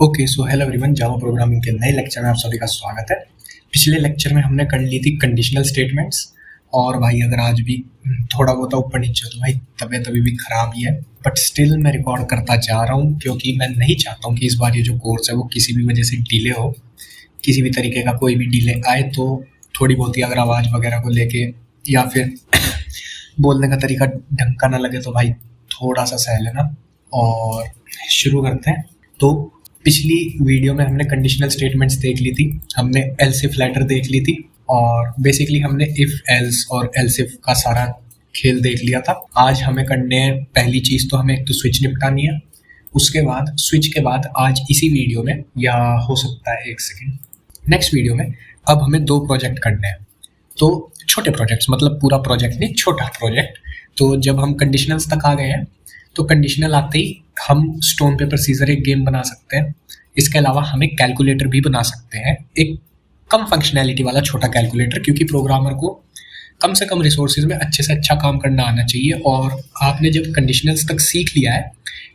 Okay, so hello everyone, Java programming के नए lecture में आप सभी का स्वागत है। पिछले लेक्चर में हमने कर ली थी कंडीशनल स्टेटमेंट्स। और भाई अगर आज भी थोड़ा बहुत ऊपर नीचे हो तो भाई तबीयत अभी भी ख़राब ही है, बट स्टिल मैं रिकॉर्ड करता जा रहा हूँ क्योंकि मैं नहीं चाहता हूँ कि इस बार ये जो कोर्स है वो किसी भी वजह से डिले हो। किसी भी तरीके का कोई भी डिले आए तो थोड़ी बहुत ही अगर आवाज़ वगैरह को लेके या फिर बोलने का तरीका ढंग का ना लगे तो भाई थोड़ा सा सह लेना। और शुरू करते हैं। तो पिछली वीडियो में हमने कंडीशनल स्टेटमेंट्स देख ली थी, हमने एल्स इफ लेटर देख ली थी और बेसिकली हमने इफ एल्स और एल्स इफ का सारा खेल देख लिया था। आज हमें करने हैं पहली चीज़ तो हमें एक तो स्विच निपटानी है। उसके बाद स्विच के बाद आज इसी वीडियो में या हो सकता है एक सेकेंड नेक्स्ट वीडियो में अब हमें 2 प्रोजेक्ट करने हैं। तो छोटे प्रोजेक्ट्स, मतलब पूरा प्रोजेक्ट नहीं, छोटा प्रोजेक्ट। तो जब हम कंडीशनल्स तक आ गए हैं तो कंडीशनल आते ही हम स्टोन पेपर सीजर एक गेम बना सकते हैं। इसके अलावा हम एक कैलकुलेटर भी बना सकते हैं, एक कम फंक्शनैलिटी वाला छोटा कैलकुलेटर, क्योंकि प्रोग्रामर को कम से कम रिसोर्सेज में अच्छे से अच्छा काम करना आना चाहिए। और आपने जब कंडीशनल्स तक सीख लिया है,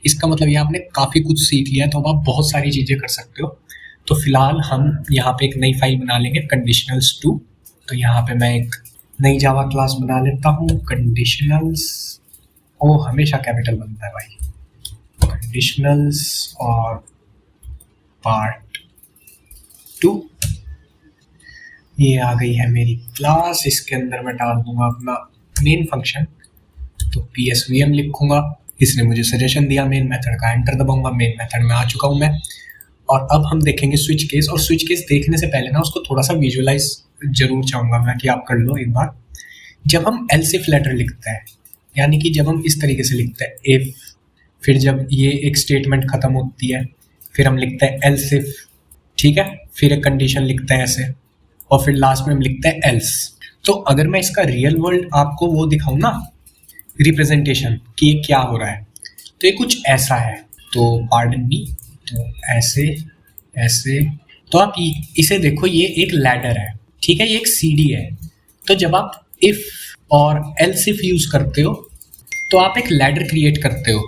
इसका मतलब ये आपने काफ़ी कुछ सीख लिया है, तो अब आप बहुत सारी चीज़ें कर सकते हो। तो फिलहाल हम यहाँ पे एक नई फाइल बना लेंगे conditionals2। तो यहाँ पे मैं एक नई जावा क्लास बना लेता हूँ, कंडीशनल्स। ओ हमेशा कैपिटल बनता है भाई, कंडीशनल्स और पार्ट 2। ये आ गई है मेरी क्लास। इसके अंदर मैं डाल दूंगा अपना मेन फंक्शन। तो psvm लिखूंगा, इसने मुझे सजेशन दिया मेन मेथड का, एंटर दबाऊंगा, मेन मेथड में आ चुका हूँ मैं। और अब हम देखेंगे स्विच केस। और स्विच केस देखने से पहले ना उसको थोड़ा सा विजुअलाइज जरूर चाहूँगा मैं कि आप कर लो एक बार। जब हम एल्स इफ लेटर लिखते हैं, यानी कि जब हम इस तरीके से लिखते हैं इफ, फिर जब ये एक स्टेटमेंट खत्म होती है फिर हम लिखते हैं एल्स इफ, ठीक है, फिर एक कंडीशन लिखते हैं ऐसे, और फिर लास्ट में हम लिखते हैं एल्स। तो अगर मैं इसका रियल वर्ल्ड आपको वो दिखाऊं ना, रिप्रेजेंटेशन कि ये क्या हो रहा है, तो ये कुछ ऐसा है। तो पार्डन मी, तो ऐसे ऐसे। तो आप इसे देखो, ये एक लैडर है, ठीक है, ये एक सीढ़ी है। तो जब आप इफ और एल्स इफ यूज करते हो तो आप एक लैडर क्रिएट करते हो।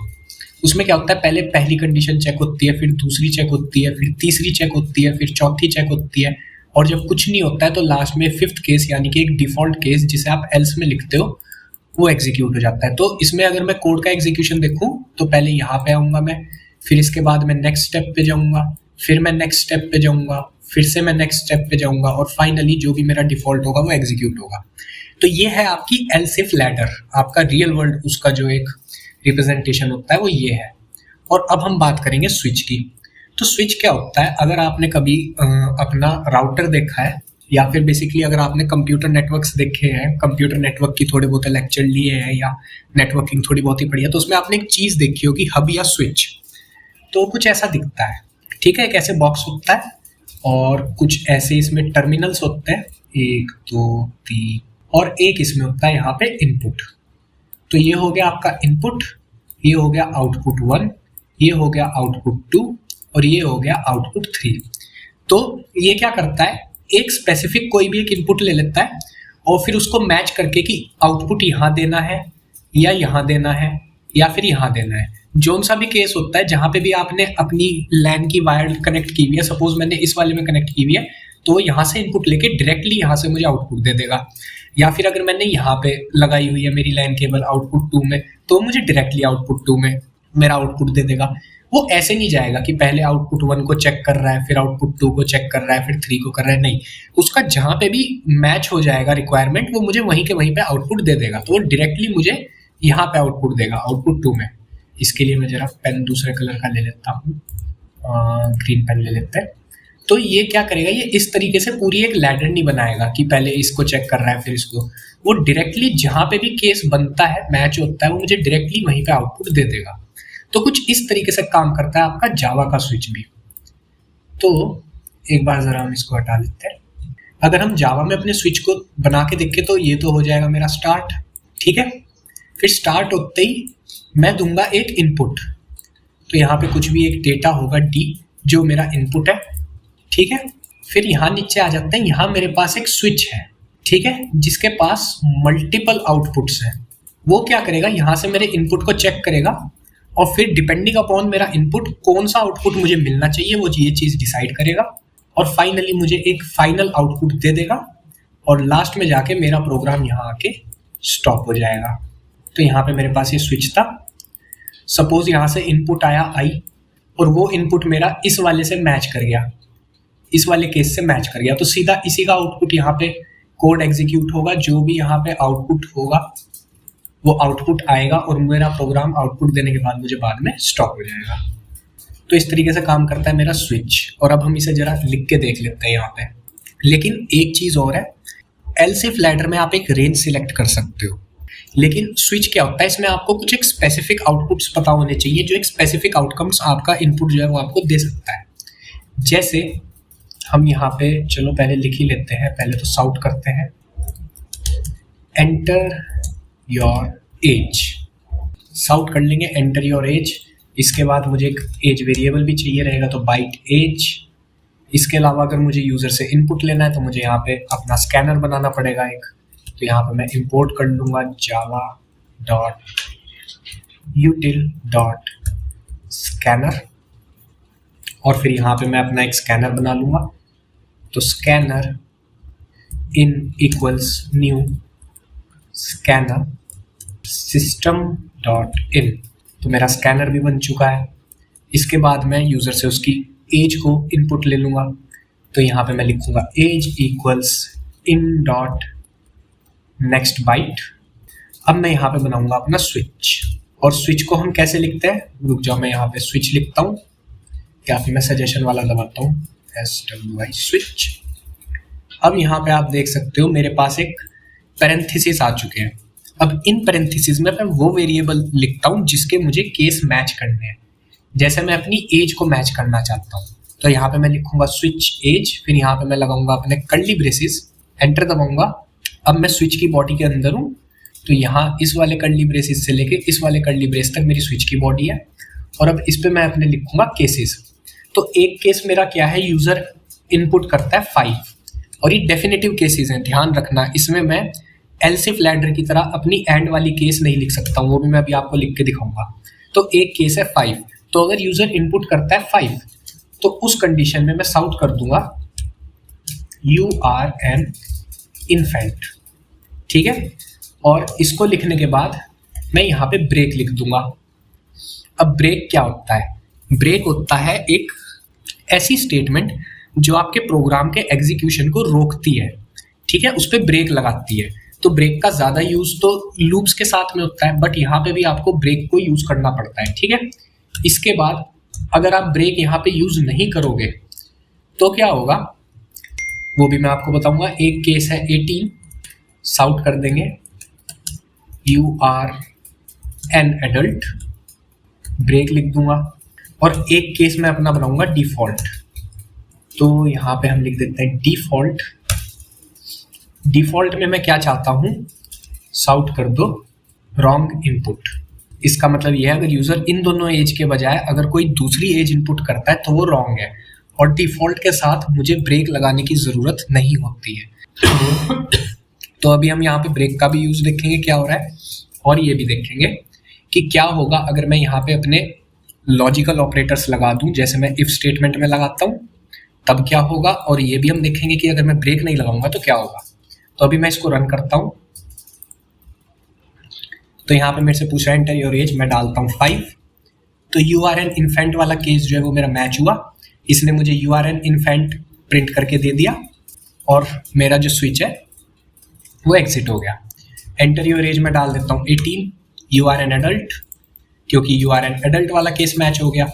उसमें क्या होता है, पहले पहली कंडीशन चेक होती है, फिर दूसरी चेक होती है, फिर तीसरी चेक होती है, फिर चौथी चेक होती है, और जब कुछ नहीं होता है तो लास्ट में फिफ्थ केस, यानी कि एक डिफॉल्ट केस जिसे आप एल्स में लिखते हो, वो एग्जीक्यूट हो जाता है। तो इसमें अगर मैं कोड का एग्जीक्यूशन देखूं तो पहले यहाँ पे आऊँगा मैं, फिर इसके बाद मैं नेक्स्ट स्टेप पे जाऊँगा, फिर मैं नेक्स्ट स्टेप पे जाऊँगा, फिर से मैं नेक्स्ट स्टेप पे जाऊँगा, और फाइनली जो भी मेरा डिफॉल्ट होगा वो एग्जीक्यूट होगा। तो ये है आपकी एल्स इफ लैडर। आपका रियल वर्ल्ड उसका जो एक रिप्रेजेंटेशन होता है वो ये है। और अब हम बात करेंगे स्विच की। तो स्विच क्या होता है, अगर आपने कभी अपना राउटर देखा है या फिर बेसिकली अगर आपने कंप्यूटर नेटवर्क्स देखे हैं, कंप्यूटर नेटवर्क की थोड़े बहुत लेक्चर लिए हैं या नेटवर्किंग थोड़ी बहुत ही पढ़ी है, तो उसमें आपने एक चीज़ देखी होगी, हब या स्विच। तो कुछ ऐसा दिखता है, ठीक है, एक ऐसे बॉक्स होता है और कुछ ऐसे इसमें टर्मिनल्स होते हैं, 1 2 3, और एक इसमें होता है यहाँ पे इनपुट। तो ये हो गया आपका इनपुट, ये हो गया आउटपुट 1, ये हो गया आउटपुट 2, और ये हो गया आउटपुट 3। तो ये क्या करता है, एक स्पेसिफिक कोई भी एक इनपुट ले लेता है और फिर उसको मैच करके कि आउटपुट यहाँ देना है या यहाँ देना है या फिर यहाँ देना है। जोन सा भी केस होता है जहाँ पे भी आपने अपनी लैन की वायर कनेक्ट की हुई है, सपोज मैंने इस वाले में कनेक्ट की हुई है, तो यहाँ से इनपुट लेके डायरेक्टली यहाँ से मुझे आउटपुट दे देगा। या फिर अगर मैंने यहाँ पे लगाई हुई है मेरी लाइन केबल आउटपुट 2 में, तो मुझे डायरेक्टली आउटपुट 2 में मेरा आउटपुट दे देगा। वो ऐसे नहीं जाएगा कि पहले आउटपुट 1 को चेक कर रहा है, फिर आउटपुट 2 को चेक कर रहा है, फिर 3 को कर रहा है, नहीं, उसका जहाँ पे भी मैच हो जाएगा रिक्वायरमेंट, वो मुझे वहीं के वहीं पे आउटपुट दे देगा। तो वो डायरेक्टली मुझे यहाँ पे आउटपुट देगा, आउटपुट 2 में। इसके लिए मैं जरा पेन दूसरे कलर का ले लेता हूँ, ग्रीन पेन ले लेते हैं। तो ये क्या करेगा, ये इस तरीके से पूरी एक लैडर नहीं बनाएगा कि पहले इसको चेक कर रहा है फिर इसको। वो डायरेक्टली जहाँ पे भी केस बनता है, मैच होता है, वो मुझे डायरेक्टली वहीं पे आउटपुट दे देगा। तो कुछ इस तरीके से काम करता है आपका जावा का स्विच भी। तो एक बार जरा हम इसको हटा लेते हैं। अगर हम जावा में अपने स्विच को बना के देखें तो ये तो हो जाएगा मेरा स्टार्ट, ठीक है। फिर स्टार्ट होते ही मैं दूंगा एक इनपुट, तो यहाँ पे कुछ भी एक डेटा होगा डी, जो मेरा इनपुट है, ठीक है। फिर यहाँ नीचे आ जाते हैं, यहाँ मेरे पास एक स्विच है, ठीक है, जिसके पास मल्टीपल आउटपुट्स हैं। वो क्या करेगा, यहाँ से मेरे इनपुट को चेक करेगा और फिर डिपेंडिंग अपॉन मेरा इनपुट कौन सा आउटपुट मुझे मिलना चाहिए वो ये चीज़ डिसाइड करेगा और फाइनली मुझे एक फाइनल आउटपुट दे देगा और लास्ट में जाके मेरा प्रोग्राम यहाँ आके स्टॉप हो जाएगा। तो यहाँ पे मेरे पास ये स्विच था। सपोज यहाँ से इनपुट आया आई और वो इनपुट मेरा इस वाले से मैच कर गया, इस वाले केस से मैच कर गया, तो सीधा इसी का आउटपुट यहाँ पे कोड एग्जीक्यूट होगा। जो भी यहाँ पे आउटपुट होगा वो आउटपुट आएगा और मेरा प्रोग्राम आउटपुट देने के बाद मुझे बाद में स्टॉप हो जाएगा। तो इस तरीके से काम करता है मेरा स्विच। और अब हम इसे जरा लिख के देख लेते हैं यहाँ पे। लेकिन एक चीज़ और है, एल्स इफ लैडर में आप एक रेंज सिलेक्ट कर सकते हो, लेकिन स्विच क्या होता है, इसमें आपको कुछ एक स्पेसिफिक आउटपुट्स पता होने चाहिए, जो एक स्पेसिफिक आउटकम्स आपका इनपुट जो है वो आपको दे सकता है। जैसे हम यहाँ पे चलो पहले लिख ही लेते हैं, पहले तो साउट करते हैं, एंटर योर एज, साउट कर लेंगे एंटर योर एज। इसके बाद मुझे एक एज वेरिएबल भी चाहिए रहेगा, तो बाइट एज। इसके अलावा अगर मुझे यूज़र से इनपुट लेना है तो मुझे यहाँ पे अपना स्कैनर बनाना पड़ेगा एक, तो यहाँ पे मैं इंपोर्ट कर लूँगा java.util.scanner और फिर यहाँ पे मैं अपना एक स्कैनर बना लूँगा। तो स्कैनर इन इक्वल्स न्यू स्कैनर system.in, तो मेरा स्कैनर भी बन चुका है। इसके बाद मैं यूज़र से उसकी एज को इनपुट ले लूँगा, तो यहाँ पे मैं लिखूँगा age equals in dot next byte. अब मैं यहाँ पे बनाऊँगा अपना स्विच, और स्विच को हम कैसे लिखते हैं, रुक जाओ मैं यहाँ पे स्विच लिखता हूँ या फिर मैं सजेशन वाला दबाता हूँ SWI स्विच। अब यहाँ पे आप देख सकते हो मेरे पास एक पैरेंथेसिस आ चुके हैं। अब इन पैरेंथेसिस में मैं वो वेरिएबल लिखता हूँ जिसके मुझे केस मैच करने हैं। जैसे मैं अपनी एज को मैच करना चाहता हूँ, तो यहाँ पे मैं लिखूंगा स्विच एज, फिर यहाँ पे मैं लगाऊंगा अपने कर्ली ब्रेसेस, एंटर दबाऊंगा। अब मैं स्विच की बॉडी के अंदर हूँ, तो यहाँ इस वाले कर्ली ब्रेसेस से लेके इस वाले कर्ली ब्रेस तक मेरी स्विच की बॉडी है। और अब इस पे मैं अपने लिखूंगा केसेस। तो एक केस मेरा क्या है, यूजर इनपुट करता है 5, और ये डेफिनेटिव केसेस हैं, ध्यान रखना। इसमें मैं एल्स इफ लैडर की तरह अपनी एंड वाली केस नहीं लिख सकता हूँ, वो भी मैं अभी आपको लिख के दिखाऊंगा। तो एक केस है 5, तो अगर यूजर इनपुट करता है 5, तो उस कंडीशन में मैं साउट कर दूंगा यू आर एन इन्फेंट, ठीक है। और इसको लिखने के बाद मैं यहाँ पे ब्रेक लिख दूंगा। अब ब्रेक क्या होता है, ब्रेक होता है एक ऐसी स्टेटमेंट जो आपके प्रोग्राम के एग्जीक्यूशन को रोकती है, ठीक है, उस पर ब्रेक लगाती है। तो ब्रेक का ज़्यादा यूज़ तो लूप्स के साथ में होता है, बट यहाँ पे भी आपको ब्रेक को यूज़ करना पड़ता है, ठीक है। इसके बाद अगर आप ब्रेक यहाँ पे यूज़ नहीं करोगे तो क्या होगा, वो भी मैं आपको बताऊंगा। एक केस है 18, साउट कर देंगे you are an adult, break लिख दूंगा। और एक केस मैं अपना बनाऊंगा डिफ़ॉल्ट, तो यहाँ पे हम लिख देते हैं डिफ़ॉल्ट। डिफ़ॉल्ट में मैं क्या चाहता हूँ, साउट कर दो रॉन्ग इनपुट। इसका मतलब यह है अगर यूज़र इन दोनों एज के बजाय अगर कोई दूसरी एज इनपुट करता है तो वो रॉन्ग है, और डिफ़ॉल्ट के साथ मुझे ब्रेक लगाने की ज़रूरत नहीं होती है। तो अभी हम यहाँ पे ब्रेक का भी यूज़ देखेंगे क्या हो रहा है, और ये भी देखेंगे कि क्या होगा अगर मैं यहाँ पे अपने लॉजिकल ऑपरेटर्स लगा दूँ, जैसे मैं इफ़ स्टेटमेंट में लगाता हूँ तब क्या होगा, और ये भी हम देखेंगे कि अगर मैं ब्रेक नहीं लगाऊंगा तो क्या होगा। तो अभी मैं इसको रन करता हूँ, तो यहाँ पे मेरे से पूछ रहा है एंटर योर एज, मैं डालता हूँ 5। तो यू आर एन इन्फेंट वाला केस जो है वो मेरा मैच हुआ, इसने मुझे you are an infant print करके दे दिया, और मेरा जो स्विच है वो एग्जिट हो गया। एंटर योर एज में डाल देता हूँ 18, यू आर एन एडल्ट, क्योंकि यू आर एन एडल्ट वाला केस मैच हो गया।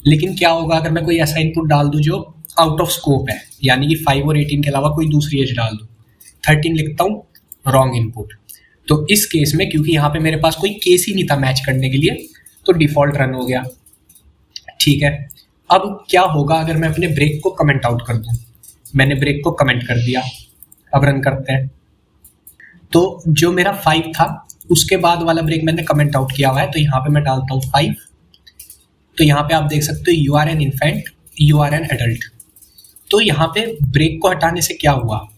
लेकिन क्या होगा अगर मैं कोई ऐसा इनपुट डाल दूँ जो आउट ऑफ स्कोप है, यानी कि 5 और 18 के अलावा कोई दूसरी एज डाल दूँ, 13 लिखता हूँ, रॉन्ग इनपुट। तो इस केस में क्योंकि यहाँ पे मेरे पास कोई केस ही नहीं था मैच करने के लिए, तो डिफ़ॉल्ट रन हो गया, ठीक है। अब क्या होगा अगर मैं अपने ब्रेक को कमेंट आउट कर दूँ, मैंने ब्रेक को कमेंट कर दिया, अब रन करते हैं। तो जो मेरा 5 था उसके बाद वाला ब्रेक मैंने कमेंट आउट किया हुआ है, तो यहाँ पे मैं डालता हूँ 5। तो यहाँ पे आप देख सकते हो you are an infant, you are an adult. तो यहाँ पे ब्रेक को हटाने से क्या हुआ,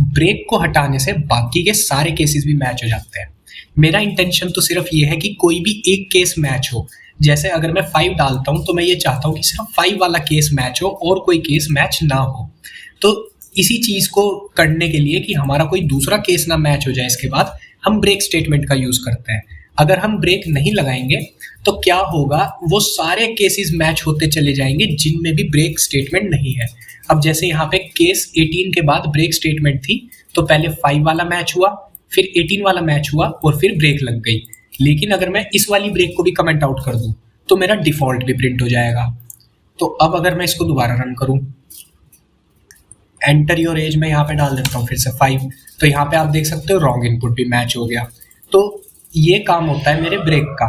ब्रेक को हटाने से बाकी के सारे केसेस भी मैच हो जाते हैं। मेरा इंटेंशन तो सिर्फ ये है कि कोई भी एक केस मैच हो, जैसे अगर मैं 5 डालता हूँ तो मैं ये चाहता हूँ कि सिर्फ 5 वाला केस मैच हो और कोई केस मैच ना हो। तो इसी चीज़ को करने के लिए कि हमारा कोई दूसरा केस ना मैच हो जाए इसके बाद, हम ब्रेक स्टेटमेंट का यूज़ करते हैं। अगर हम ब्रेक नहीं लगाएंगे तो क्या होगा, वो सारे केसेस मैच होते चले जाएंगे जिनमें भी ब्रेक स्टेटमेंट नहीं है। अब जैसे यहाँ पे केस 18 के बाद ब्रेक स्टेटमेंट थी, तो पहले 5 वाला मैच हुआ, फिर 18 वाला मैच हुआ और फिर ब्रेक लग गई। लेकिन अगर मैं इस वाली ब्रेक को भी कमेंट आउट कर दूं तो मेरा डिफॉल्ट भी प्रिंट हो जाएगा। तो अब अगर मैं इसको दोबारा रन करूं, एंटर योर एज में यहाँ पे डाल देता हूँ फिर से 5, तो यहाँ पे आप देख सकते हो रॉन्ग इनपुट भी मैच हो गया। तो ये काम होता है मेरे ब्रेक का।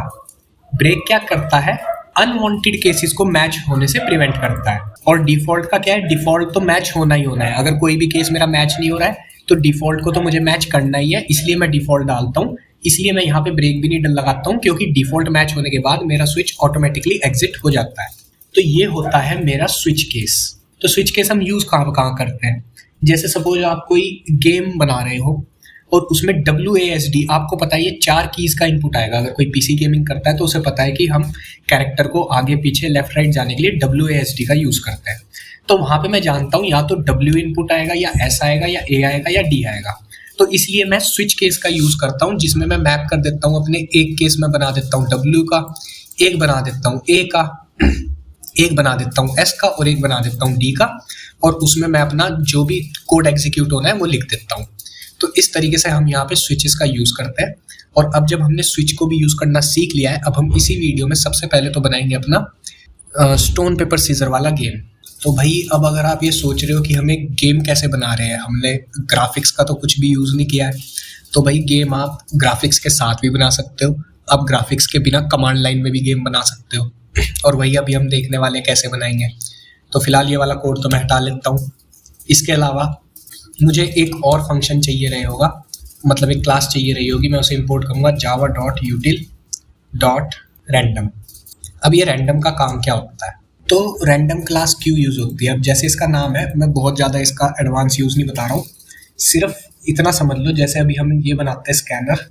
ब्रेक क्या करता है, अनवांटेड केसेस को मैच होने से प्रिवेंट करता है। और डिफॉल्ट का क्या है, डिफॉल्ट तो मैच होना ही होना है। अगर कोई भी केस मेरा मैच नहीं हो रहा है तो डिफॉल्ट को तो मुझे मैच करना ही है, इसलिए मैं डिफॉल्ट डालता हूँ। इसलिए मैं यहाँ पे ब्रेक भी नहीं लगाता हूँ, क्योंकि डिफॉल्ट मैच होने के बाद मेरा स्विच ऑटोमेटिकली एग्जिट हो जाता है। तो ये होता है मेरा स्विच केस। तो स्विच केस हम यूज़ कहाँ कहाँ करते हैं, जैसे सपोज आप कोई गेम बना रहे हो और उसमें WASD, आपको पता है ये 4 कीज़ का इनपुट आएगा। अगर कोई PC गेमिंग करता है तो उसे पता है कि हम कैरेक्टर को आगे पीछे लेफ्ट राइट जाने के लिए WASD का यूज़ करते हैं। तो वहाँ पे मैं जानता हूँ या तो W इनपुट आएगा, या S आएगा, या A आएगा, या D आएगा। तो इसलिए मैं स्विच केस का यूज़ करता हूँ, जिसमें मैं मैप कर देता हूँ अपने एक केस में बना देता हूँ W का, एक बना देता हूँ A का, एक बना देता हूँ S का और एक बना देता हूँ D का, और उसमें मैं अपना जो भी कोड एग्जीक्यूट होना है वो लिख देता हूँ। तो इस तरीके से हम यहाँ पे स्विचेस का यूज़ करते हैं। और अब जब हमने स्विच को भी यूज़ करना सीख लिया है, अब हम इसी वीडियो में सबसे पहले तो बनाएंगे अपना स्टोन पेपर सीजर वाला गेम। तो भाई अब अगर आप ये सोच रहे हो कि हम एक गेम कैसे बना रहे हैं, हमने ग्राफिक्स का तो कुछ भी यूज़ नहीं किया है, तो भाई गेम आप ग्राफिक्स के साथ भी बना सकते हो, अब ग्राफिक्स के बिना कमांड लाइन में भी गेम बना सकते हो। और वही अभी हम देखने वाले हैं कैसे बनाएंगे। तो फिलहाल ये वाला कोड तो मैं हटा लेता हूँ। इसके अलावा मुझे एक और फंक्शन चाहिए रहे होगा, मतलब एक क्लास चाहिए रही होगी, मैं उसे इंपोर्ट करूँगा java.util.random। अब ये रैंडम का काम क्या होता है, तो रैंडम क्लास क्यों यूज़ होती है। अब जैसे इसका नाम है, मैं बहुत ज़्यादा इसका एडवांस यूज़ नहीं बता रहा हूँ, सिर्फ इतना समझ लो जैसे अभी हम ये बनाते हैं स्कैनर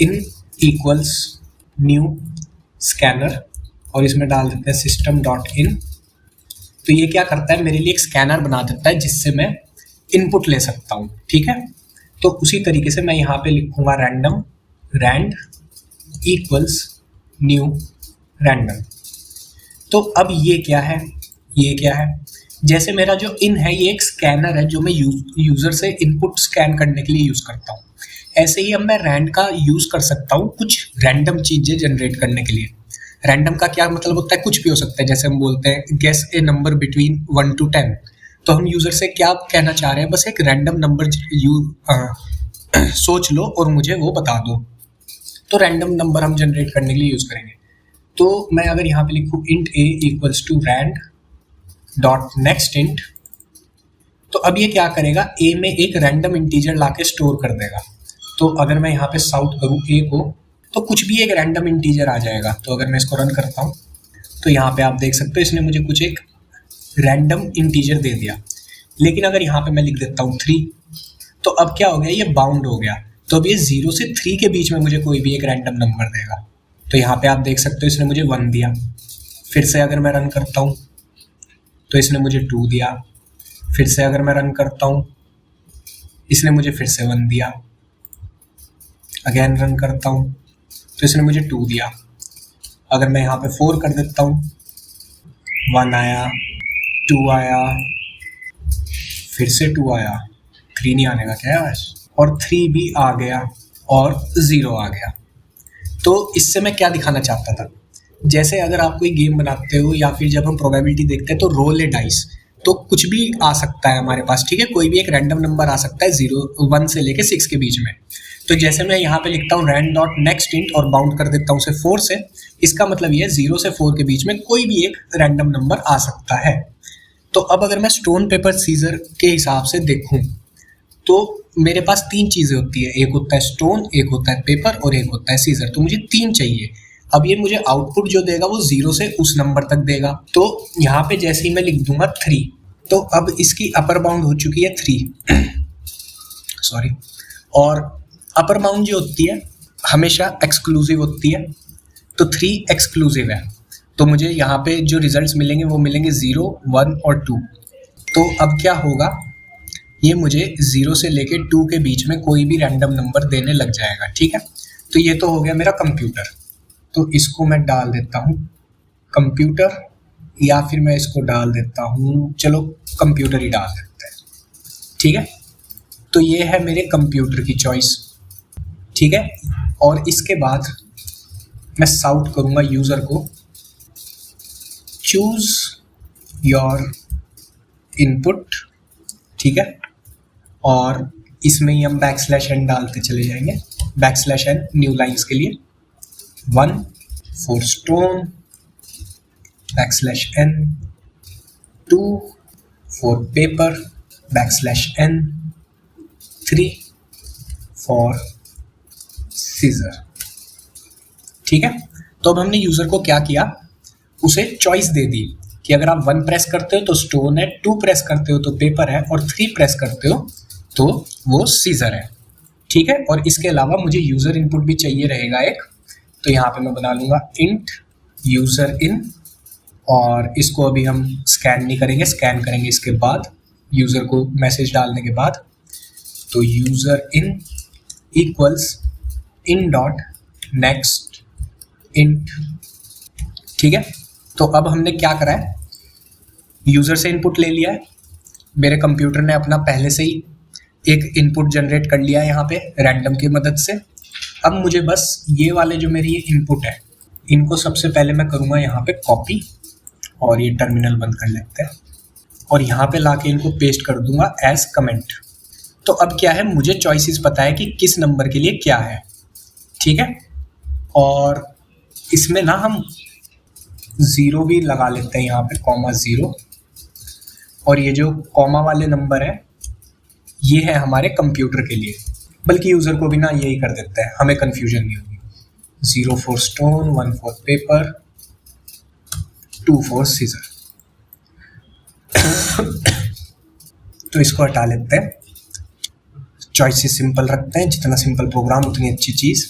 इन इक्वल्स न्यू स्कैनर, और इसमें डाल देते हैं system.in। तो ये क्या करता है, मेरे लिए एक स्कैनर बना देता है जिससे मैं इनपुट ले सकता हूँ, ठीक है। तो उसी तरीके से मैं यहाँ पे लिखूँगा random rand equals new random. तो अब ये क्या है, ये क्या है, जैसे मेरा जो इन है ये एक स्कैनर है जो मैं यूज़र से इनपुट स्कैन करने के लिए यूज़ करता हूँ। ऐसे ही अब मैं रैंड का यूज़ कर सकता हूँ कुछ रैंडम चीज़ें जनरेट करने के लिए। रैंडम का क्या मतलब होता है, कुछ भी हो सकता है। जैसे हम बोलते हैं guess a number between 1 to 10, तो हम यूज़र से क्या कहना चाह रहे हैं, बस एक रैंडम नंबर सोच लो और मुझे वो बता दो। तो रैंडम नंबर हम जनरेट करने के लिए यूज़ करेंगे। तो मैं अगर यहाँ पे लिखूँ int a equals to rand dot next int, तो अब ये क्या करेगा, a में एक रैंडम इंटीजर लाके स्टोर कर देगा। तो अगर मैं यहाँ पे साउट करूँ a को, तो कुछ भी एक रैंडम इंटीजर आ जाएगा। तो अगर मैं इसको रन करता हूँ तो यहाँ पे आप देख सकते हो इसने मुझे कुछ एक रैंडम इंटीजर दे दिया। लेकिन अगर यहाँ पे मैं लिख देता हूँ 3, तो अब क्या हो गया, ये बाउंड हो गया। तो अब ये 0 से 3 के बीच में मुझे कोई भी एक रैंडम नंबर देगा। तो यहाँ पे आप देख सकते हो इसने मुझे 1 दिया। फिर से अगर मैं रन करता हूँ तो इसने मुझे 2 दिया। फिर से अगर मैं रन करता हूँ इसने मुझे फिर से 1 दिया। अगेन रन करता हूँ तो इसने मुझे 2 दिया। अगर मैं यहाँ पे 4 कर देता हूँ, 1 आया, 2 आया, फिर से 2 आया, 3 नहीं आने का क्या है, और 3 भी आ गया और 0 आ गया। तो इससे मैं क्या दिखाना चाहता था, जैसे अगर आप कोई गेम बनाते हो या फिर जब हम प्रोबेबिलिटी देखते हैं तो रोल ए डाइस, तो कुछ भी आ सकता है हमारे पास, ठीक है। कोई भी एक रैंडम नंबर आ सकता है 1 से लेके 6 के बीच में। तो जैसे मैं यहाँ पे लिखता हूँ रैंड डॉट नेक्स्ट इंट और बाउंड कर देता हूँ उसे 4 से, इसका मतलब ये 0 से 4 के बीच में कोई भी एक रैंडम नंबर आ सकता है। तो अब अगर मैं स्टोन पेपर सीजर के हिसाब से देखूँ तो मेरे पास 3 चीज़ें होती है, एक होता है स्टोन, एक होता है पेपर और एक होता है सीजर। तो मुझे 3 चाहिए। अब ये मुझे आउटपुट जो देगा वो 0 से उस नंबर तक देगा। तो यहाँ पे जैसे ही मैं लिख दूंगा 3, तो अब इसकी अपर बाउंड हो चुकी है 3 सॉरी। और अपर बाउंड जो होती है हमेशा एक्सक्लूसिव होती है, तो 3 एक्सक्लूसिव है। तो मुझे यहाँ पे जो रिजल्ट्स मिलेंगे वो मिलेंगे 0, 1 और 2। तो अब क्या होगा, ये मुझे 0 से लेके 2 के बीच में कोई भी रैंडम नंबर देने लग जाएगा। ठीक है, तो ये तो हो गया मेरा कंप्यूटर। तो इसको मैं डाल देता हूँ कंप्यूटर, या फिर मैं इसको डाल देता हूँ, चलो कंप्यूटर ही डाल देते हैं। ठीक है, तो ये है मेरे कंप्यूटर की चॉइस। ठीक है, और इसके बाद मैं साउट करूँगा यूज़र को, चूज योर इनपुट। ठीक है, और इसमें ही हम \n डालते चले जाएंगे, \n न्यू लाइन्स के लिए, 1 for stone, \n 2 for paper, \n 3 for scissor. ठीक है, तो अब हमने यूज़र को क्या किया, उसे चॉइस दे दी कि अगर आप 1 प्रेस करते हो तो स्टोन है, 2 प्रेस करते हो तो पेपर है, और 3 प्रेस करते हो तो वो सीजर है। ठीक है, और इसके अलावा मुझे यूज़र इनपुट भी चाहिए रहेगा एक, तो यहाँ पे मैं बना लूँगा इंट यूज़र इन, और इसको अभी हम स्कैन नहीं करेंगे, स्कैन करेंगे इसके बाद, यूज़र को मैसेज डालने के बाद। तो user in equals in dot next int. ठीक है, तो अब हमने क्या करा है, यूज़र से इनपुट ले लिया है, मेरे कंप्यूटर ने अपना पहले से ही एक इनपुट जनरेट कर लिया है यहाँ पे रैंडम की मदद से। अब मुझे बस ये वाले जो मेरी ये इनपुट है, इनको सबसे पहले मैं करूँगा यहाँ पे कॉपी, और ये टर्मिनल बंद कर लेते हैं, और यहाँ पे लाके इनको पेस्ट कर दूंगा एज कमेंट। तो अब क्या है, मुझे चॉइसेस पता है कि किस नंबर के लिए क्या है। ठीक है, और इसमें ना हम 0 भी लगा लेते हैं यहाँ पे, (0), और ये जो कॉमा वाले नंबर है ये है हमारे कंप्यूटर के लिए, बल्कि यूज़र को भी ना यही कर देते हैं, हमें कन्फ्यूजन नहीं होगी। 0 for stone, 1 for paper, 2 for scissor. तो इसको हटा लेते हैं, चॉइसेस सिंपल रखते हैं, जितना सिंपल प्रोग्राम उतनी अच्छी चीज़।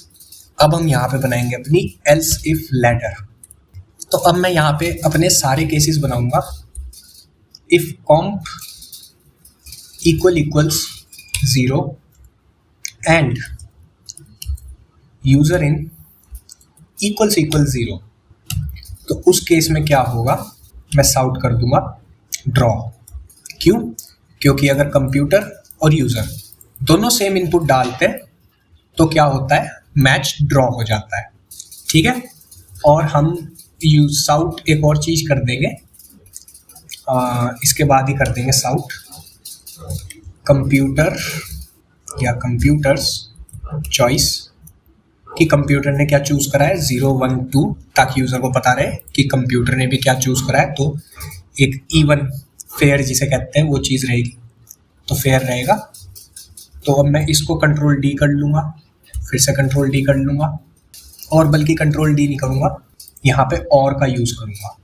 अब हम यहाँ पे बनाएंगे अपनी एल्स इफ लैडर। तो अब मैं यहाँ पे अपने सारे केसेस बनाऊंगा। If comp equals 0 and user in equals 0, तो उस केस में क्या होगा, मैं साउट कर दूंगा ड्रॉ। क्यों? क्योंकि अगर कंप्यूटर और यूजर दोनों सेम इनपुट डालते हैं तो क्या होता है, मैच ड्रॉ हो जाता है। ठीक है, और हम यूज साउट एक और चीज कर देंगे, इसके बाद ही कर देंगे साउट कंप्यूटर या कंप्यूटर्स चॉइस, कि कंप्यूटर ने क्या चूज करा है, 0, 1, 2, ताकि यूजर को पता रहे कि कंप्यूटर ने भी क्या चूज करा है। तो एक इवन फेयर जिसे कहते हैं वो चीज़ रहेगी, तो फेयर रहेगा। तो अब मैं इसको Ctrl+D कर लूँगा, फिर से Ctrl+D कर लूँगा, और बल्कि Ctrl+D नहीं करूँगा, यहाँ पे और का यूज़ करूँगा।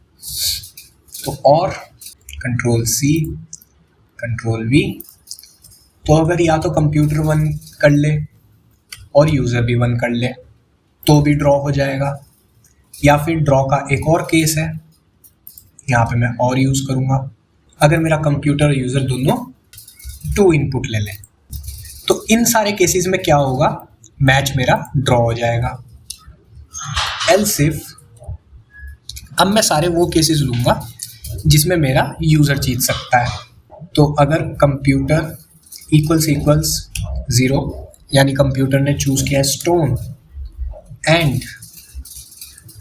तो और Ctrl+C, Ctrl+V। तो अगर या तो कंप्यूटर 1 कर ले और यूज़र भी 1 कर ले तो भी ड्रॉ हो जाएगा, या फिर ड्रॉ का एक और केस है, यहाँ पे मैं और यूज़ करूँगा, अगर मेरा कंप्यूटर और यूज़र दोनों 2 इनपुट ले लें। तो इन सारे केसेस में क्या होगा, मैच मेरा ड्रॉ हो जाएगा। एल्स इफ, अब मैं सारे वो केसेस लूँगा जिसमें मेरा यूज़र जीत सकता है। तो अगर कंप्यूटर इक्वल्स 0, यानी कंप्यूटर ने चूज़ किया है स्टोन, एंड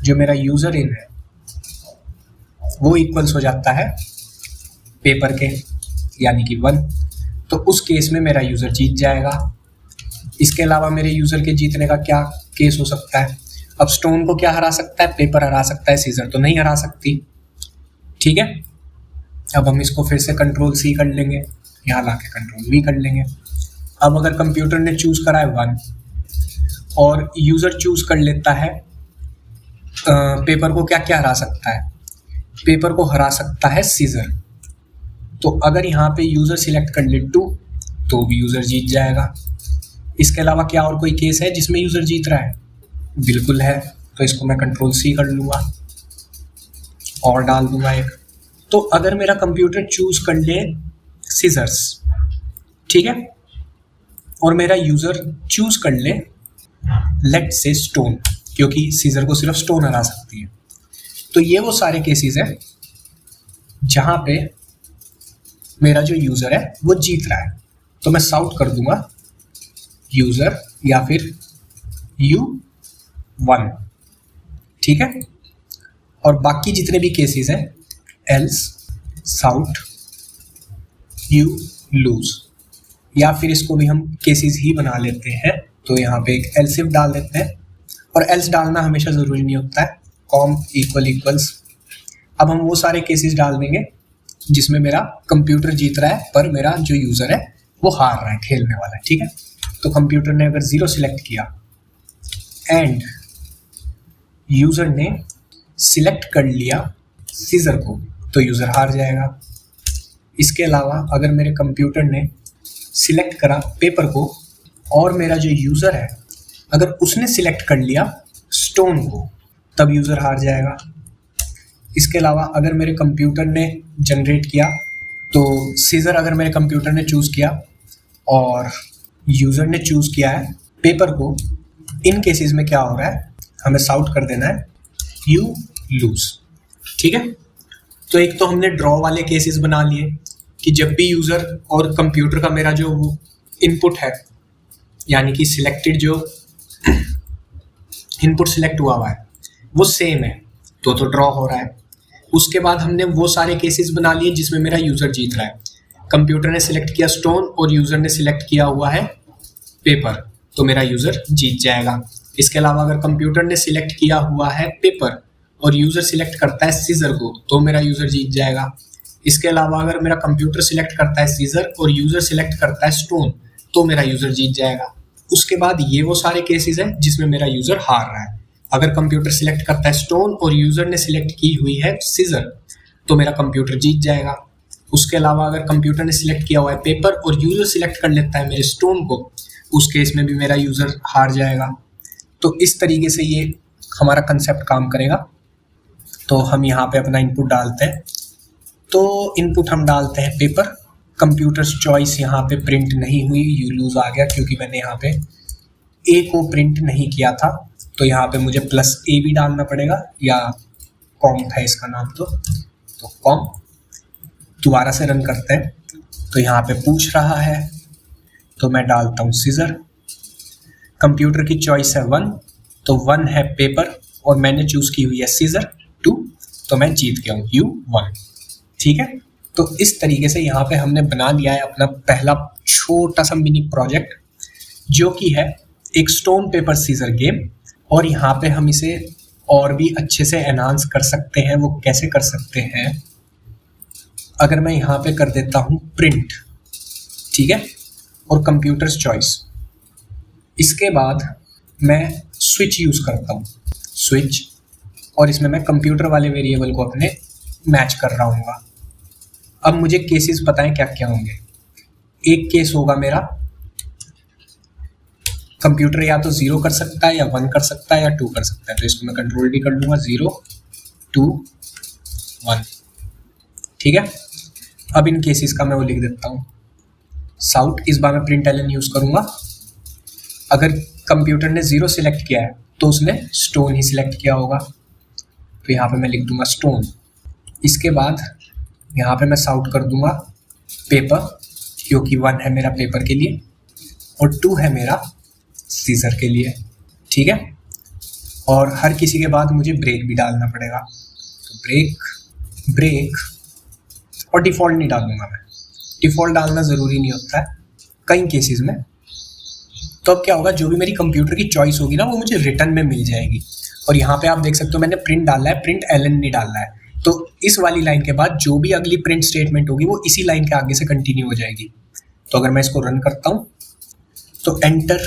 जो मेरा यूज़र इन है वो इक्वल्स हो जाता है पेपर के, यानी कि 1, तो उस केस में मेरा यूज़र जीत जाएगा। इसके अलावा मेरे यूज़र के जीतने का क्या केस हो सकता है, अब स्टोन को क्या हरा सकता है, पेपर हरा सकता है, सीजर तो नहीं हरा सकती। ठीक है, अब हम इसको फिर से Ctrl+C कर लेंगे, यहाँ ला के Ctrl+V कर लेंगे। अब अगर कंप्यूटर ने चूज़ करा है 1 और यूज़र चूज़ कर लेता है पेपर को, क्या क्या हरा सकता है, पेपर को हरा सकता है सीजर। तो अगर यहाँ पे यूज़र सिलेक्ट कर ले 2 तो भी यूज़र जीत जाएगा। इसके अलावा क्या और कोई केस है जिसमें यूज़र जीत रहा है, बिल्कुल है। तो इसको मैं Ctrl+C कर लूँगा, और डाल दूंगा एक। तो अगर मेरा कंप्यूटर चूज कर ले सीजर्स, ठीक है, और मेरा यूजर चूज कर ले लेट से स्टोन, क्योंकि सीजर को सिर्फ स्टोन हरा सकती है, तो ये वो सारे केसेस हैं जहां पे मेरा जो यूजर है वो जीत रहा है। तो मैं साउट कर दूंगा यूजर या फिर U1, ठीक है। और बाकी जितने भी केसेस हैं एल्स साउट यू लूज, या फिर इसको भी हम केसेस ही बना लेते हैं। तो यहाँ पे एक एल्स इफ डाल देते हैं, और एल्स डालना हमेशा ज़रूरी नहीं होता है, कॉम इक्वल इक्वल्स। अब हम वो सारे केसेस डाल देंगे जिसमें मेरा कंप्यूटर जीत रहा है पर मेरा जो यूज़र है वो हार रहा है, खेलने वाला है, ठीक है। तो कंप्यूटर ने अगर 0 सिलेक्ट किया एंड यूज़र ने सिलेक्ट कर लिया सीजर को, तो यूज़र हार जाएगा। इसके अलावा अगर मेरे कंप्यूटर ने सिलेक्ट करा पेपर को और मेरा जो यूज़र है अगर उसने सिलेक्ट कर लिया स्टोन को, तब यूज़र हार जाएगा। इसके अलावा अगर मेरे कंप्यूटर ने जनरेट किया, तो सीजर अगर मेरे कंप्यूटर ने चूज़ किया और यूज़र ने चूज़ किया है पेपर को, इन केसेस में क्या हो रहा है, हमें साउट कर देना है यू लूज, ठीक है। तो एक तो हमने ड्रॉ वाले केसेस बना लिए कि जब भी यूज़र और कंप्यूटर का मेरा जो इनपुट है, यानी कि सिलेक्टेड जो इनपुट सिलेक्ट हुआ है वो सेम है, तो ड्रॉ हो रहा है। उसके बाद हमने वो सारे केसेस बना लिए जिसमें मेरा यूज़र जीत रहा है। कंप्यूटर ने सिलेक्ट किया स्टोन और यूज़र ने सिलेक्ट किया हुआ है पेपर, तो मेरा यूज़र जीत जाएगा। इसके अलावा अगर कंप्यूटर ने सिलेक्ट किया हुआ है पेपर और यूज़र सिलेक्ट करता है सीजर को, तो मेरा यूज़र जीत जाएगा। इसके अलावा अगर मेरा कंप्यूटर सिलेक्ट करता है सीजर और यूज़र सिलेक्ट करता है स्टोन, तो मेरा यूज़र जीत जाएगा। उसके बाद ये वो सारे केसेस हैं जिसमें मेरा यूज़र हार रहा है। अगर कंप्यूटर सिलेक्ट करता है स्टोन और यूज़र ने सिलेक्ट की हुई है सीजर, तो मेरा कंप्यूटर जीत जाएगा। उसके अलावा अगर कंप्यूटर ने सिलेक्ट किया हुआ है पेपर और यूज़र सिलेक्ट कर लेता है मेरे स्टोन को, उस केस में भी मेरा यूज़र हार जाएगा। तो इस तरीके से ये हमारा कंसेप्ट काम करेगा। तो हम यहाँ पे अपना इनपुट डालते हैं, तो इनपुट हम डालते हैं पेपर। कंप्यूटर्स चॉइस यहाँ पे प्रिंट नहीं हुई, यू लूज आ गया क्योंकि मैंने यहाँ पे ए को प्रिंट नहीं किया था, तो यहाँ पे मुझे प्लस ए भी डालना पड़ेगा, या कॉम था इसका नाम, तो कॉम। दोबारा से रन करते हैं, तो यहाँ पे पूछ रहा है, तो मैं डालता हूँ सीजर। कंप्यूटर की चॉइस है 1, तो 1 है पेपर और मैंने चूज़ की हुई है सीजर 2, तो मैं जीत गया हूँ U1, ठीक है। तो इस तरीके से यहाँ पे हमने बना लिया है अपना पहला छोटा सा मिनी प्रोजेक्ट, जो कि है एक स्टोन पेपर सीजर गेम। और यहाँ पे हम इसे और भी अच्छे से एनहांस कर सकते हैं। वो कैसे कर सकते हैं, अगर मैं यहाँ पे कर देता हूँ प्रिंट, ठीक है, और कंप्यूटर्स चॉइस, इसके बाद मैं स्विच यूज़ करता हूँ, स्विच, और इसमें मैं कंप्यूटर वाले वेरिएबल को अपने मैच कर रहा हूँ। अब मुझे केसेस पता है क्या क्या होंगे। एक केस होगा मेरा कंप्यूटर या तो 0 कर सकता है या 1 कर सकता है या 2 कर सकता है, तो इसको मैं कंट्रोल भी कर लूँगा, 0 2 1, ठीक है। अब इन केसेस का मैं वो लिख देता हूँ साउट। इस बार मैं प्रिंट एलन यूज़ करूँगा। अगर कंप्यूटर ने 0 सिलेक्ट किया है तो उसने स्टोन ही सिलेक्ट किया होगा, तो यहाँ पे मैं लिख दूंगा स्टोन। इसके बाद यहाँ पे मैं साउट कर दूंगा पेपर, क्योंकि 1 है मेरा पेपर के लिए और 2 है मेरा सीजर के लिए, ठीक है। और हर किसी के बाद मुझे ब्रेक भी डालना पड़ेगा, तो ब्रेक और डिफ़ॉल्ट नहीं डालूंगा मैं। डिफ़ॉल्ट डालना ज़रूरी नहीं होता है कई केसेस में। तो अब क्या होगा, जो भी मेरी कंप्यूटर की चॉइस होगी ना वो मुझे रिटर्न में मिल जाएगी। और यहाँ पे आप देख सकते हो मैंने प्रिंट डाला है, प्रिंट एलन नहीं डालना है, तो इस वाली लाइन के बाद जो भी अगली प्रिंट स्टेटमेंट होगी वो इसी लाइन के आगे से कंटिन्यू हो जाएगी। तो अगर मैं इसको रन करता हूँ, तो एंटर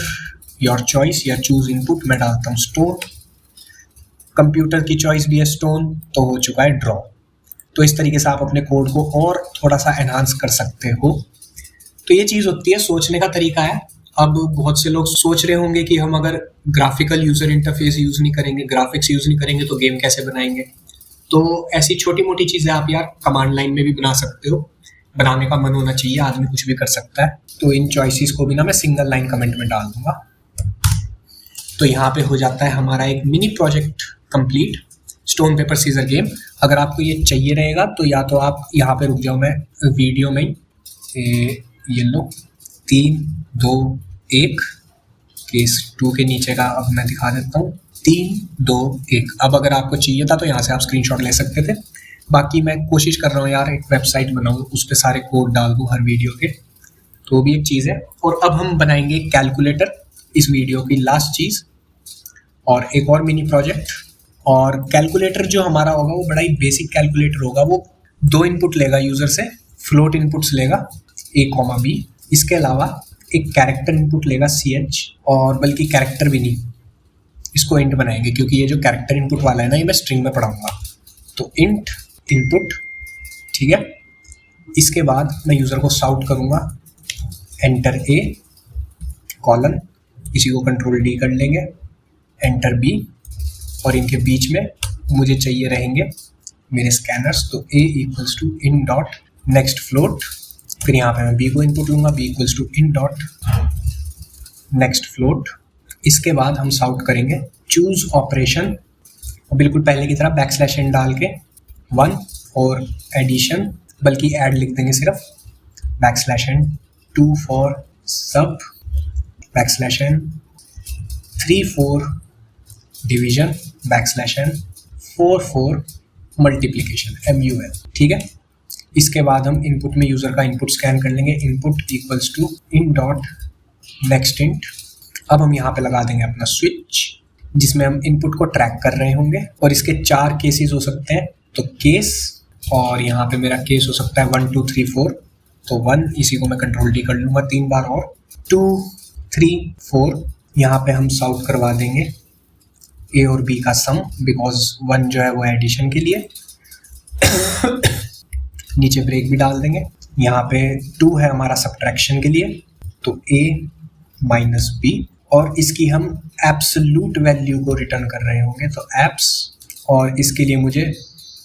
योर चॉइस या चूज इनपुट, मैं डालता हूँ स्टोन। कंप्यूटर की चॉइस भी है स्टोन, तो हो चुका है ड्रॉ। तो इस तरीके से आप अपने कोड को और थोड़ा सा एनहांस कर सकते हो। तो ये चीज़ होती है, सोचने का तरीका है। अब बहुत से लोग सोच रहे होंगे कि हम अगर ग्राफिकल यूज़र इंटरफेस यूज़ नहीं करेंगे, ग्राफिक्स यूज़ नहीं करेंगे, तो गेम कैसे बनाएंगे। तो ऐसी छोटी मोटी चीज़ें आप यार कमांड लाइन में भी बना सकते हो, बनाने का मन होना चाहिए, आदमी कुछ भी कर सकता है। तो इन चॉइसेस को भी ना मैं सिंगल लाइन कमेंट में डाल दूंगा। तो यहाँ पे हो जाता है हमारा एक mini project complete, stone paper scissor game. अगर आपको ये चाहिए रहेगा तो या तो आप यहाँ पे रुक जाओ, मैं वीडियो में ये लो 3 2 1 केस 2 के नीचे का अब मैं दिखा देता हूँ 3 2 1। अब अगर आपको चाहिए था तो यहाँ से आप स्क्रीनशॉट ले सकते थे। बाकी मैं कोशिश कर रहा हूँ यार एक वेबसाइट बनाऊँ, उस पर सारे कोड डाल दूँ हर वीडियो के, तो भी एक चीज़ है। और अब हम बनाएंगे कैलकुलेटर, इस वीडियो की लास्ट चीज़, और एक और मिनी प्रोजेक्ट। और कैलकुलेटर जो हमारा होगा वो बड़ा ही बेसिक कैलकुलेटर होगा। वो 2 इनपुट लेगा यूज़र से, फ्लोट इनपुट्स लेगा a, b। इसके अलावा एक कैरेक्टर इनपुट लेगा ch, और बल्कि कैरेक्टर भी नहीं, इसको इंट बनाएंगे क्योंकि ये जो कैरेक्टर इनपुट वाला है ना ये मैं स्ट्रिंग में पढ़ाऊंगा। तो इंट इनपुट, ठीक है। इसके बाद मैं यूज़र को साउट करूँगा एंटर a कॉलन, इसी को कंट्रोल D कर लेंगे, एंटर B, और इनके बीच में मुझे चाहिए रहेंगे मेरे स्कैनर्स। तो a equals to in dot next float, फिर यहाँ पे मैं b को इनपुट लूँगा, b equals to in dot next float. इसके बाद हम साउट करेंगे चूज ऑपरेशन, बिल्कुल पहले की तरह बैकस्लैश n डाल के 1, और एडिशन, बल्कि ऐड लिख देंगे सिर्फ, बैकस्लैश n 2 फॉर सब, backslash n 3 for division, backslash n 4 for multiplication MUL, ठीक है। इसके बाद हम इनपुट में यूज़र का इनपुट स्कैन कर लेंगे, input equals to in dot next int. अब हम यहाँ पे लगा देंगे अपना स्विच, जिसमें हम इनपुट को ट्रैक कर रहे होंगे, और इसके 4 केसेस हो सकते हैं। तो केस, और यहाँ पे मेरा केस हो सकता है 1 2 3 4। तो 1, इसी को मैं कंट्रोल D कर लूँगा 3 बार, और 2 3 4 यहाँ पे हम साउट करवा देंगे A और B का सम, बिकॉज 1 जो है वो एडिशन के लिए। नीचे ब्रेक भी डाल देंगे। यहाँ पे 2 है हमारा सब्ट्रैक्शन के लिए, तो A माइनस B, और इसकी हम एब्सोल्यूट वैल्यू को रिटर्न कर रहे होंगे, तो एप्स, और इसके लिए मुझे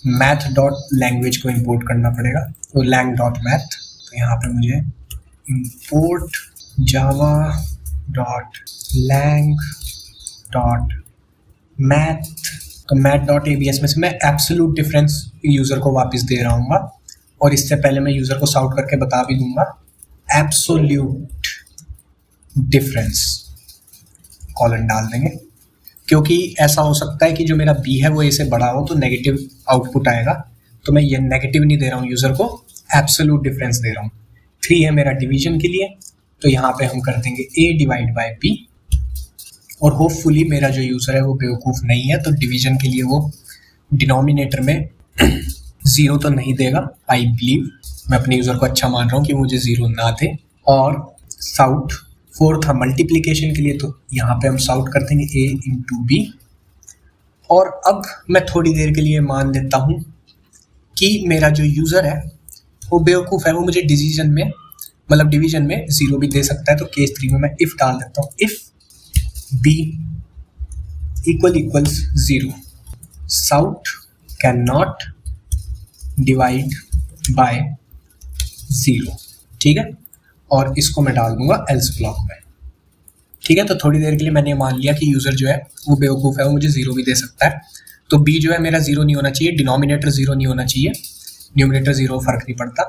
मैथ डॉट लैंग्वेज को इंपोर्ट करना पड़ेगा, तो लैंग डॉट मैथ। तो यहाँ पे मुझे import Java dot lang dot math, तो मैथ डॉट ABS में से मैं एब्सोल्यूट डिफरेंस यूज़र को वापस दे रहा हूँ, और इससे पहले मैं यूज़र को साउट करके बता भी दूंगा एब्सोल्यूट डिफरेंस, कॉलन डाल देंगे, क्योंकि ऐसा हो सकता है कि जो मेरा B है वो A से बड़ा हो तो नेगेटिव आउटपुट आएगा। तो मैं ये नेगेटिव नहीं दे रहा हूँ यूज़र को, एब्सोल्यूट डिफरेंस दे रहा हूँ। 3 है मेरा डिवीजन के लिए, तो यहाँ पे हम कर देंगे A डिवाइड बाई B, और होपफुली मेरा जो यूज़र है वो बेवकूफ़ नहीं है, तो डिवीजन के लिए वो डिनोमिनेटर में 0 तो नहीं देगा। आई बिलीव, मैं अपने यूज़र को अच्छा मान रहा हूँ कि मुझे 0 ना दे। और साउट 4 था मल्टीप्लिकेशन के लिए, तो यहाँ पे हम साउट कर देंगे A इंटू B। और अब मैं थोड़ी देर के लिए मान लेता हूँ कि मेरा जो यूज़र है वो बेवकूफ़ है, वो मुझे डिवीजन में, मतलब डिवीजन में 0 भी दे सकता है। तो केस 3 में मैं इफ़ डाल देता हूँ, if B equals 0, sout cannot divide by 0, ठीक है। और इसको मैं डाल दूंगा एल्स ब्लॉक में, ठीक है। तो थोड़ी देर के लिए मैंने मान लिया कि यूज़र जो है वो बेवकूफ़ है, वो मुझे 0 भी दे सकता है। तो B जो है मेरा 0 नहीं होना चाहिए, डिनोमिनेटर 0 नहीं होना चाहिए, न्यूमिनेटर 0 फर्क नहीं पड़ता।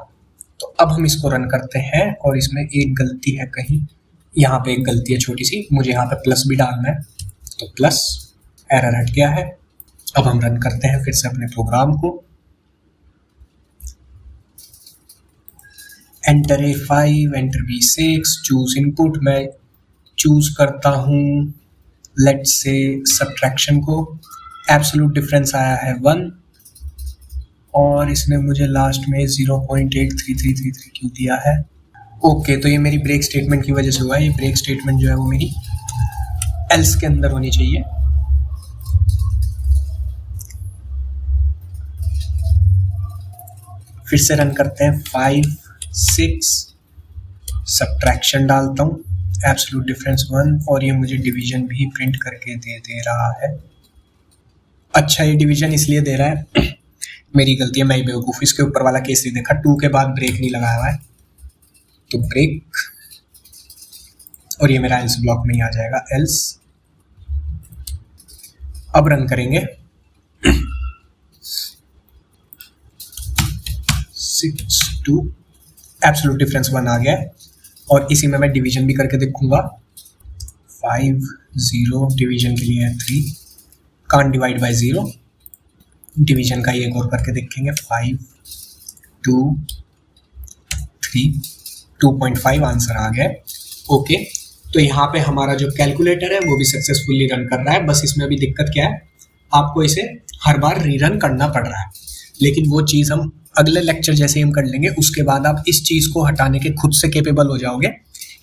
तो अब हम इसको रन करते हैं, और इसमें एक गलती है कहीं, यहाँ पे एक गलती है छोटी सी, मुझे यहाँ पे प्लस भी डालना है, तो प्लस, एरर हट गया है। अब हम रन करते हैं फिर से अपने प्रोग्राम को, enter A5 enter B6, choose input, मैं चूज करता हूँ लेट्स से सब्ट्रैक्शन को, एब्सोल्यूट डिफरेंस आया है 1, और इसने मुझे लास्ट में 0.83333 क्यों दिया है। ओके, तो ये मेरी ब्रेक स्टेटमेंट की वजह से हुआ है। ये ब्रेक स्टेटमेंट जो है वो मेरी एल्स के अंदर होनी चाहिए। फिर से रन करते हैं, 5 6 सब्ट्रैक्शन डालता हूँ, एब्सोल्यूट डिफरेंस 1, और ये मुझे डिवीजन भी प्रिंट करके दे रहा है। अच्छा, ये डिवीजन इसलिए दे रहा है मेरी गलती है, मैं ही बेवकूफ़, इसके ऊपर वाला केस नहीं देखा, 2 के बाद ब्रेक नहीं लगाया हुआ है, तो ब्रेक, और ये मेरा एल्स ब्लॉक में ही आ जाएगा, एल्स। अब रन करेंगे, 6-2, एब्सोल्यूट डिफरेंस 1 आ गया है, और इसी में मैं डिवीजन भी करके देखूंगा, 5-0 डिवीजन के लिए है 3, कांट डिवाइड बाय 0, डिवीजन का एक और करके देखेंगे, 5-2-3, 2.5 आंसर आ गया। ओके, तो यहाँ पे हमारा जो कैलकुलेटर है वो भी सक्सेसफुली रन कर रहा है। बस इसमें अभी दिक्कत क्या है, आपको इसे हर बार रीरन करना पड़ रहा है, लेकिन वो चीज़ हम अगले लेक्चर जैसे ही हम कर लेंगे, उसके बाद आप इस चीज़ को हटाने के खुद से केपेबल हो जाओगे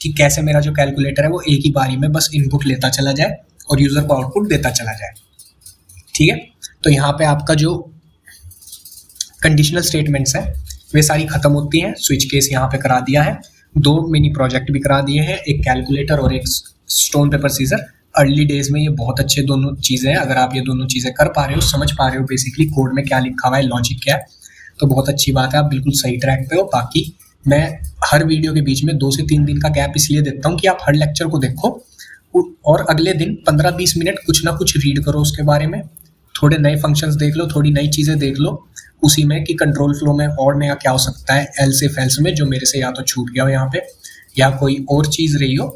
कि कैसे मेरा जो कैलकुलेटर है वो एक ही बारी में बस इनपुट लेता चला जाए और यूज़र को आउटपुट देता चला जाए। ठीक है, तो यहाँ पे आपका जो कंडीशनल स्टेटमेंट्स हैं वे सारी खत्म होती हैं। स्विच केस यहाँ पे करा दिया है, 2 मिनी प्रोजेक्ट भी करा दिए हैं, एक कैलकुलेटर और एक stone paper scissor. Early days में ये बहुत अच्छे दोनों चीज़ें हैं, अगर आप ये दोनों चीज़ें कर पा रहे हो, समझ पा रहे हो बेसिकली कोड में क्या लिखा हुआ है, लॉजिक क्या है, तो बहुत अच्छी बात है, आप बिल्कुल सही ट्रैक पे हो। बाकी मैं हर वीडियो के बीच में 2 से 3 दिन का गैप इसलिए देता हूँ कि आप हर लेक्चर को देखो और अगले दिन 15-20 मिनट कुछ ना कुछ रीड करो उसके बारे में, थोड़े नए फंक्शंस देख लो, थोड़ी नई चीज़ें देख लो उसी में कि कंट्रोल फ्लो में और नया क्या हो सकता है, एल्स इफ एल्स में जो मेरे से या तो छूट गया हो यहाँ पे या कोई और चीज़ रही हो,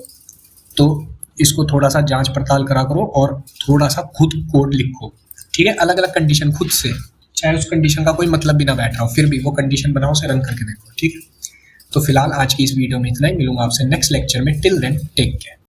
तो इसको थोड़ा सा जांच पड़ताल करा करो और थोड़ा सा खुद कोड लिखो। ठीक है, अलग अलग कंडीशन खुद से, चाहे उस कंडीशन का कोई मतलब भी ना बैठ रहा हो, फिर भी वो कंडीशन बनाओ, उसे रन करके देखो। ठीक है, तो फिलहाल आज की इस वीडियो में इतना ही, मिलूंगा आपसे नेक्स्ट लेक्चर में। Till then take care.